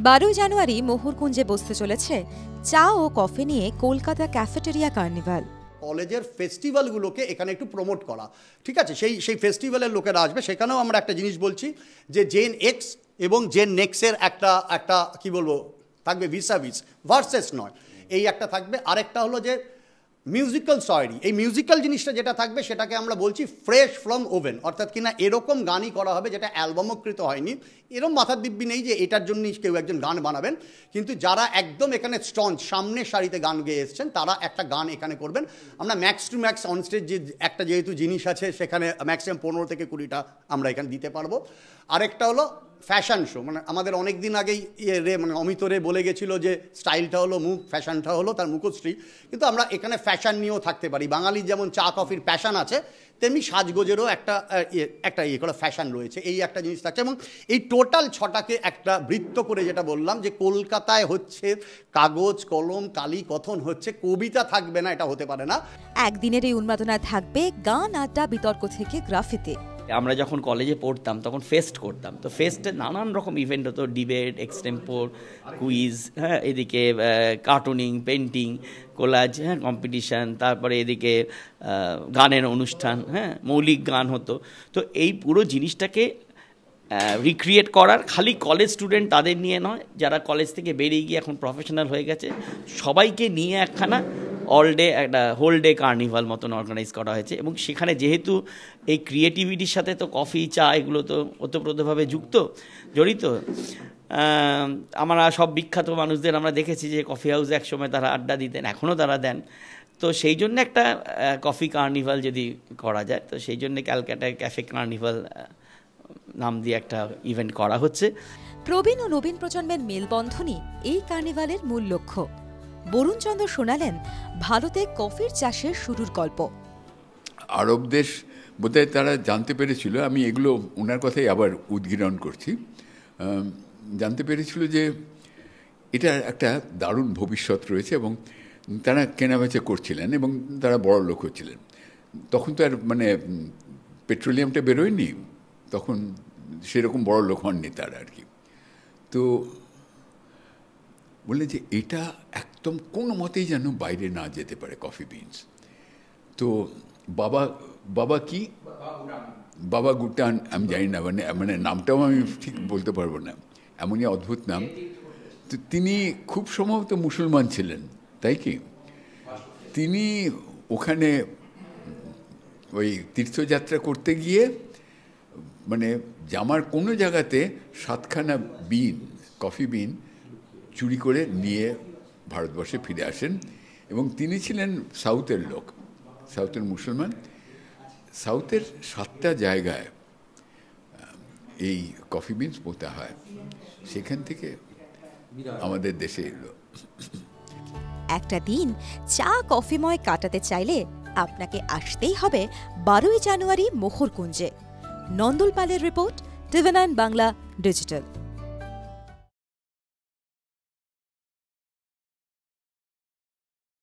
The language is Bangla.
12 জানুয়ারি মোহরকুঞ্জে বসতে চলেছে চা ও কফি নিয়ে কলকাতা ক্যাফেটেরিয়া কার্নিভাল। কলেজের ফেস্টিভ্যালগুলোকে এখানে একটু প্রমোট করা, ঠিক আছে? সেই ফেস্টিভ্যালের লোকেরা আসবে। সেখানেও আমরা একটা জিনিস বলছি যে জেন এক্স এবং জেন নেক্সের একটা কি বলবো থাকবে, ভিসাভিস ভার্সেস নয়, এই একটা থাকবে। আরেকটা হলো যে মিউজিক্যাল সয়েরি, এই মিউজিক্যাল জিনিসটা যেটা থাকবে সেটাকে আমরা বলছি ফ্রেশ ফ্রম ওভেন, অর্থাৎ কিনা এরকম গানই করা হবে যেটা অ্যালবামকৃত হয়নি। এরকম মাথার দিব্যি নেই যে এটার জন্যই কেউ একজন গান বানাবেন, কিন্তু যারা একদম এখানে স্ট্রঞ্জ সামনের সারিতে গান গেয়ে এসছেন তারা একটা গান এখানে করবেন। আমরা ম্যাক্স টু ম্যাক্স অনস্টেজ যে একটা যেহেতু জিনিস আছে সেখানে ম্যাক্সিমাম 15 থেকে 20টা আমরা এখানে দিতে পারবো। আরেকটা হলো ফ্যাশন শো, মানে আমাদের অনেক দিন আগেই অমিত রে বলে গেছিলো যে স্টাইলটা হলো মুখ, ফ্যাশনটা হলো তার মুখশ্রী, কিন্তু আমরা এখানে ফ্যাশন নিয়েও থাকতে পারি। বাঙালির যেমন চা কফির প্যাশন আছে, তেমনি সাজগোজেরও একটা করা ফ্যাশন রয়েছে, এই একটা জিনিস থাকছে। এবং এই টোটাল 6টাকে একটা বৃত্ত করে যেটা বললাম যে কলকাতায় হচ্ছে কাগজ কলম কালি কথন হচ্ছে, কবিতা থাকবে না, এটা হতে পারে না। একদিনের এই উন্মাদনা থাকবে গান, আড্ডা, বিতর্ক থেকে গ্রাফিতে। আমরা যখন কলেজে পড়তাম তখন ফেস্ট করতাম, তো ফেস্টে নানান রকম ইভেন্ট হতো, ডিবেট, এক্সটেম্পোর, কুইজ, হ্যাঁ, এদিকে কার্টুনিং, পেন্টিং, কোলাজ, হ্যাঁ, কম্পিটিশান, তারপরে এদিকে গানের অনুষ্ঠান, হ্যাঁ, মৌলিক গান হতো। তো এই পুরো জিনিসটাকে রিক্রিয়েট করার খালি কলেজ স্টুডেন্ট তাদের নিয়ে নয়, যারা কলেজ থেকে বেরিয়ে গিয়ে এখন প্রফেশনাল হয়ে গেছে সবাইকে নিয়ে একখানা অল ডে একটা হোল ডে কার্নিভাল মতন অর্গানাইজ করা হয়েছে। এবং সেখানে যেহেতু এই ক্রিয়েটিভিটির সাথে তো কফি চা এগুলো তো ওতপ্রোতভাবে জড়িত, আমরা সব বিখ্যাত মানুষদের আমরা দেখেছি যে কফি হাউসে একসময় তারা আড্ডা দিতেন, এখনও তারা দেন। তো সেই জন্য একটা কফি কার্নিভাল যদি করা যায়, তো সেই জন্য ক্যালকাটায় ক্যাফে কার্নিভাল নাম দিয়ে একটা ইভেন্ট করা হচ্ছে। প্রবীণ ও নবীন প্রজন্মের মেলবন্ধনই এই কার্নিভালের মূল লক্ষ্য। বরুণ চন্দ্র শোনালেন ভারতে কফির চাষের শুরুর গল্প। আরব দেশ বোধহয় তারা জানতে পেরেছিল, আমি এগুলো ওনার কথাই আবার উদ্গীরণ করছি, জানতে পেরেছিল যে এটার একটা দারুণ ভবিষ্যৎ রয়েছে এবং তারা কেনাবেচা করছিলেন এবং তারা বড় লোক হচ্ছিলেন। তখন তো আর পেট্রোলিয়ামটা বেরোয়নি, তখন সেরকম বড় লোক হননি তারা আর কি। তো বললে যে এটা একদম কোনো মতেই যেন বাইরে না যেতে পারে কফি বিনস। তো বাবা কি বাবা গুটান, আমি জানি না, নামটাও আমি ঠিক বলতে পারবো না, এমনই অদ্ভুত নাম। তো তিনি খুব সম্ভবত মুসলমান ছিলেন, তাই কি? তিনি ওখানে ওই তীর্থযাত্রা করতে গিয়ে জামার কোনো জায়গাতে 7খানা কফি বিন চুরি করে নিয়ে ভারতবর্ষে ফিরে আসেন। এবং তিনি ছিলেন সাউথের লোক, সাউথের মুসলমান। সাউথের 7টা জায়গায় এই কফি বিনস পোতা হয়, সেখান থেকে আমাদের দেশে এলো। একটা দিন চা কফিময় কাটাতে চাইলে আপনাকে আসতেই হবে 12 জানুয়ারি মোহরকুঞ্জে। নন্দল পালের রিপোর্ট, TV9 বাংলা ডিজিটাল।